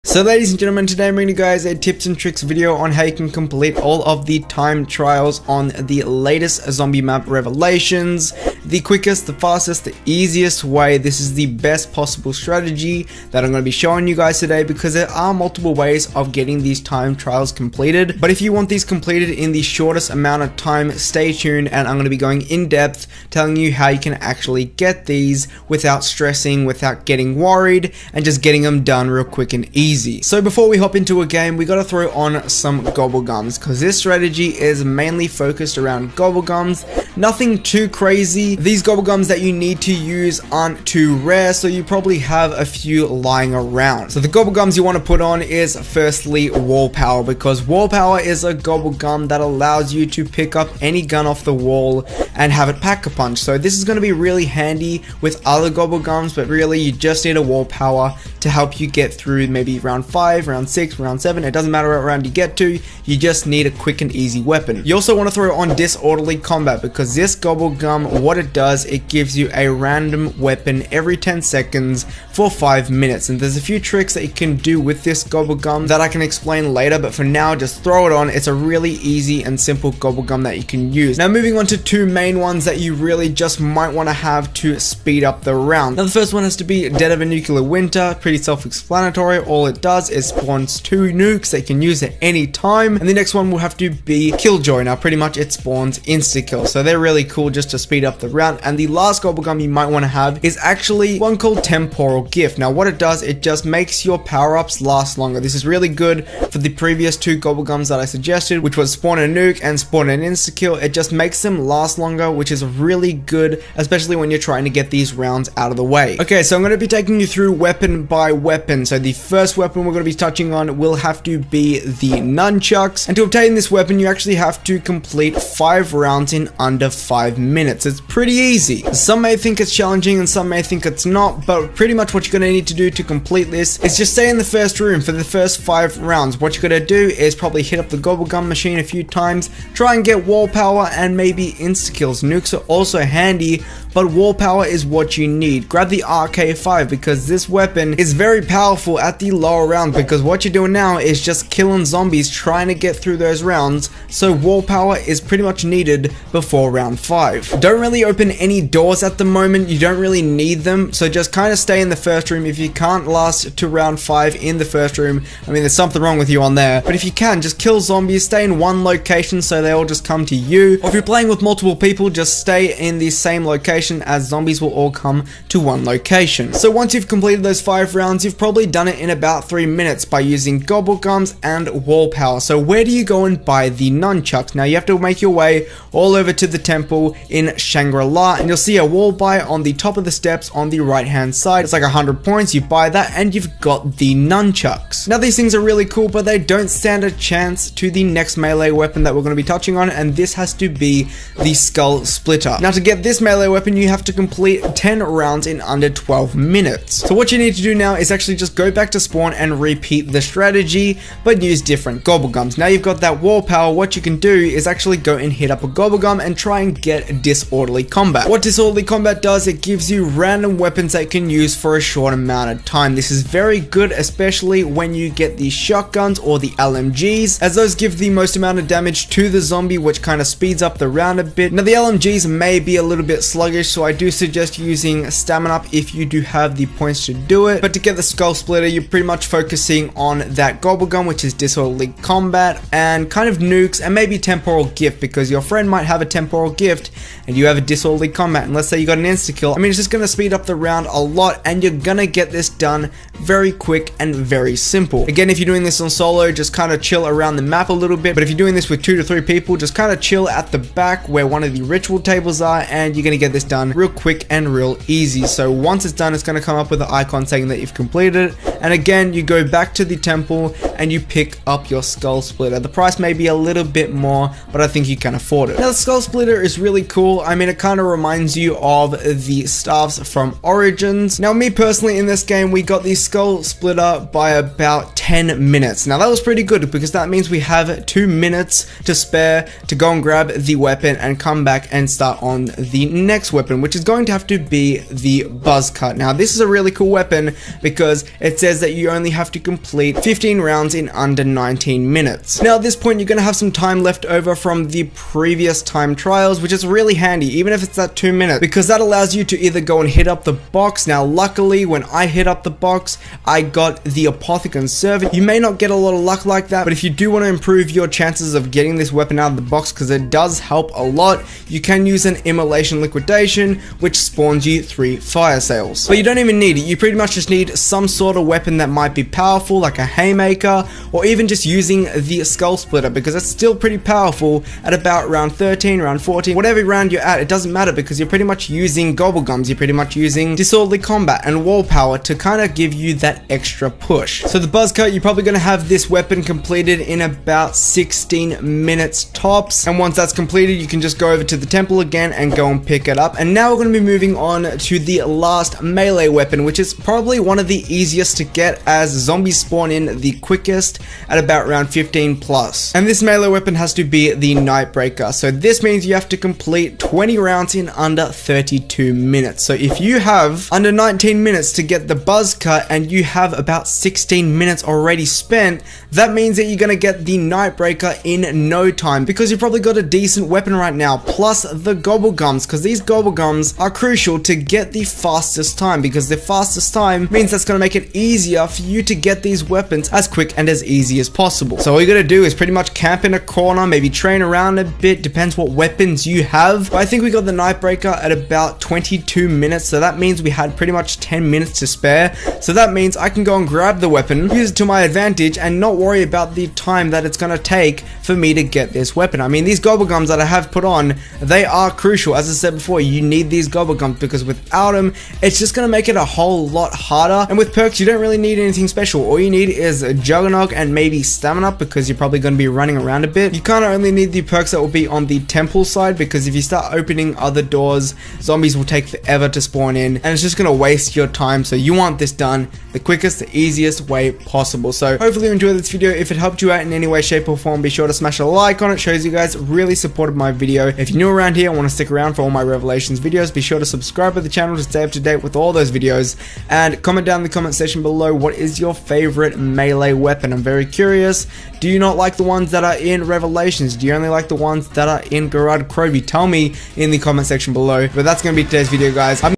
So ladies and gentlemen, today I'm bringing you guys a tips and tricks video on how you can complete all of the time trials on the latest zombie map Revelations. The quickest, the fastest, the easiest way. This is the best possible strategy that I'm going to be showing you guys today, because there are multiple ways of getting these time trials completed. But if you want these completed in the shortest amount of time, stay tuned, and I'm going to be going in depth telling you how you can actually get these without stressing, without getting worried, and just getting them done real quick and easy. So before we hop into a game, we gotta throw on some gobblegums, because this strategy is mainly focused around gobblegums. Nothing too crazy. These gobblegums that you need to use aren't too rare, so you probably have a few lying around. So the gobblegums you want to put on is firstly wall power, because wall power is a gobblegum that allows you to pick up any gun off the wall and have it pack a punch. So this is going to be really handy with other gobblegums, but really you just need a wall power to help you get through maybe round 5, round 6, round 7, it doesn't matter what round you get to, you just need a quick and easy weapon. You also want to throw on disorderly combat, because this gobblegum, what it does, it gives you a random weapon every 10 seconds for 5 minutes, and there's a few tricks that you can do with this gobblegum that I can explain later, but for now just throw it on. It's a really easy and simple gobblegum that you can use. Now moving on to two main ones that you really just might want to have to speed up the round. Now the first one has to be Dead of a Nuclear Winter. Pretty self-explanatory. All it does is spawns 2 nukes that you can use at any time, and the next one will have to be Killjoy. Now pretty much it spawns insta-kill, so they're really cool just to speed up the round. And the last gobblegum you might want to have is actually one called Temporal Gift. Now what it does, it just makes your power-ups last longer. This is really good for the previous 2 gobblegums that I suggested, which was spawn a nuke and spawn an insta-kill. It just makes them last longer, which is really good, especially when you're trying to get these rounds out of the way. Okay, so I'm going to be taking you through weapon by weapon. So the first weapon we're going to be touching on will have to be the nunchucks, and to obtain this weapon you actually have to complete 5 rounds in under 5 minutes. It's pretty easy. Some may think it's challenging and some may think it's not, but pretty much what you're going to need to do to complete this is just stay in the first room for the first 5 rounds. What you're going to do is probably hit up the gobblegum machine a few times, try and get wall power and maybe insta-kills. Nukes are also handy, but wall power is what you need. Grab the RK5, because this weapon is very powerful at the lower round, because what you're doing now is just killing zombies trying to get through those rounds, so wall power is pretty much needed before round 5. Don't really open any doors at the moment, you don't really need them, so just kind of stay in the first room. If you can't last to round 5 in the first room, I mean there's something wrong with you on there, but if you can, just kill zombies, stay in one location so they all just come to you, or if you're playing with multiple people, just stay in the same location, as zombies will all come to one location. So once you've completed those 5 rounds, you've probably done it in about 3 minutes by using gobblegums and wall power. So where do you go and buy the nunchucks? Now you have to make your way all over to the temple in Shangri-La, and you'll see a wall buy on the top of the steps on the right hand side. It's like 100 points, you buy that and you've got the nunchucks. Now these things are really cool, but they don't stand a chance to the next melee weapon that we're going to be touching on, and this has to be the Skull Splitter. Now to get this melee weapon you have to complete 10 rounds in under 12 minutes. So what you need to do now is actually just go back to spawn and repeat the strategy, but use different gobblegums. Now you've got that wall power, what you can do is actually go and hit up a gobblegum and try and get disorderly combat. What disorderly combat does, it gives you random weapons that you can use for a short amount of time. This is very good, especially when you get the shotguns or the LMGs, as those give the most amount of damage to the zombie, which kind of speeds up the round a bit. Now the LMGs may be a little bit sluggish, so I do suggest using stamina up if you do have the points to do it, but to get the Skull Splitter you're pretty much focusing on that gobblegum, which is disorderly combat, and kind of nukes, and maybe temporal gift, because your friend might have a temporal gift and you have a disorderly combat, and let's say you got an insta-kill. I mean, it's just going to speed up the round a lot, and you're gonna get this done very quick and very simple. Again, if you're doing this on solo, just kind of chill around the map a little bit, but if you're doing this with 2 to 3 people, just kind of chill at the back where one of the ritual tables are, and you're gonna get this done real quick and real easy. So once it's done, it's going to come up with an icon saying that you've completed it, and again you go back to the temple and you pick up your Skull Splitter. The price may be a little bit more, but I think you can afford it. Now the Skull Splitter is really cool. I mean, it kind of reminds you of the staffs from Origins. Now me personally, in this game we got the Skull Splitter by about 10 minutes. Now that was pretty good, because that means we have 2 minutes to spare to go and grab the weapon and come back and start on the next weapon, which is going to have to be the Buzz Cut. Now this is a really cool weapon because it says that you you only have to complete 15 rounds in under 19 minutes. Now at this point, you're going to have some time left over from the previous time trials, which is really handy, even if it's that 2 minutes, because that allows you to either go and hit up the box. Now luckily, when I hit up the box, I got the Apothicon Servant. You may not get a lot of luck like that, but if you do want to improve your chances of getting this weapon out of the box, because it does help a lot, you can use an Immolation Liquidation, which spawns you 3 fire sales. But you don't even need it. You pretty much just need some sort of weapon that might be powerful, like a Haymaker, or even just using the Skull Splitter, because it's still pretty powerful at about round 13, round 14, whatever round you're at, it doesn't matter, because you're pretty much using Gobblegums, you're pretty much using Disorderly Combat and Wall Power to kind of give you that extra push. So the Buzz Cut, you're probably going to have this weapon completed in about 16 minutes tops, and once that's completed, you can just go over to the temple again and go and pick it up. And now we're going to be moving on to the last melee weapon, which is probably one of the easiest to get, as zombies spawn in the quickest at about round 15 plus. And this melee weapon has to be the Nightbreaker. So this means you have to complete 20 rounds in under 32 minutes. So if you have under 19 minutes to get the Buzz Cut and you have about 16 minutes already spent, that means that you're going to get the Nightbreaker in no time, because you've probably got a decent weapon right now, plus the Gobblegums, because these Gobblegums are crucial to get the fastest time, because the fastest time means that's going to make it easier for you to get these weapons as quick and as easy as possible. So all you got to do is pretty much camp in a corner, maybe train around a bit, depends what weapons you have. But I think we got the Nightbreaker at about 22 minutes, so that means we had pretty much 10 minutes to spare. So that means I can go and grab the weapon, use it to my advantage, and not worry about the time that it's going to take for me to get this weapon. I mean, these Gobblegums that I have put on, they are crucial. As I said before, you need these Gobblegums, because without them, it's just going to make it a whole lot harder. And with perks, you don't really need anything special. All you need is a Juggernog and maybe Stamina, because you're probably going to be running around a bit. You kind of only need the perks that will be on the temple side, because if you start opening other doors, zombies will take forever to spawn in, and it's just going to waste your time. So you want this done the quickest, the easiest way possible. So hopefully you enjoyed this video. If it helped you out in any way, shape or form, be sure to smash a like on it. Shows you guys really supported my video. If you're new around here and want to stick around for all my Revelations videos, be sure to subscribe to the channel to stay up to date with all those videos, and comment down in the comment section below what is your favorite melee weapon. I'm very curious. Do you not like the ones that are in Revelations? Do you only like the ones that are in Gorod Krovi? Tell me in the comment section below. But that's going to be today's video, guys.